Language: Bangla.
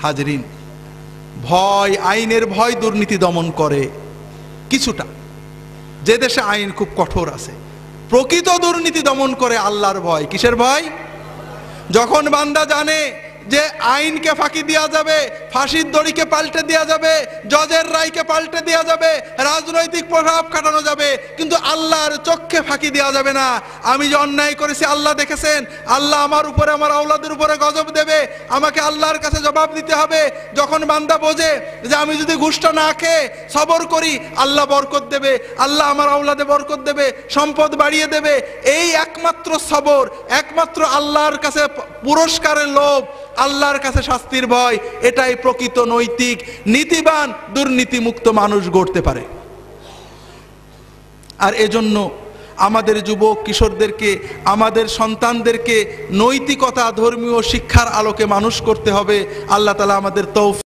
হাজরিন, ভয়, আইনের ভয় দুর্নীতি দমন করে কিছুটা। যে দেশে আইন খুব কঠোর আছে, প্রকৃত দুর্নীতি দমন করে আল্লাহর ভয়। কিসের ভয়? যখন বান্দা জানে যে আইনকে ফাঁকি দেওয়া যাবে, ফাঁসির দড়িকে পাল্টে দেওয়া যাবে, জজের রায়কে পাল্টে দেওয়া যাবে, রাজনৈতিক প্রভাব খাটানো যাবে, কিন্তু আল্লাহর চোখে ফাঁকি দেওয়া যাবে না। আমি যে অন্যায় করেছি আল্লাহ দেখেছেন, আল্লাহ আমার উপরে, আমার আওলাদের উপরে গজব দেবে, আমাকে আল্লাহর কাছে জবাব দিতে হবে। যখন বান্দা বোঝে যে আমি যদি ঘুষটা না খেয়ে সবর করি আল্লাহ বরকত দেবে, আল্লাহ আমার আওলাদে বরকত দেবে, সম্পদ বাড়িয়ে দেবে, এই একমাত্র সবর, একমাত্র আল্লাহর কাছে পুরস্কারের লোভ, আল্লাহর কাছে শাস্তির ভয়, এটাই প্রকৃত নৈতিক নীতিবান দুর্নীতিমুক্ত মানুষ গড়তে পারে। আর এজন্য আমাদের যুবক কিশোরদেরকে, আমাদের সন্তানদেরকে নৈতিকতা, ধর্মীয় শিক্ষার আলোকে মানুষ করতে হবে। আল্লাহ তাআলা আমাদের তৌফিক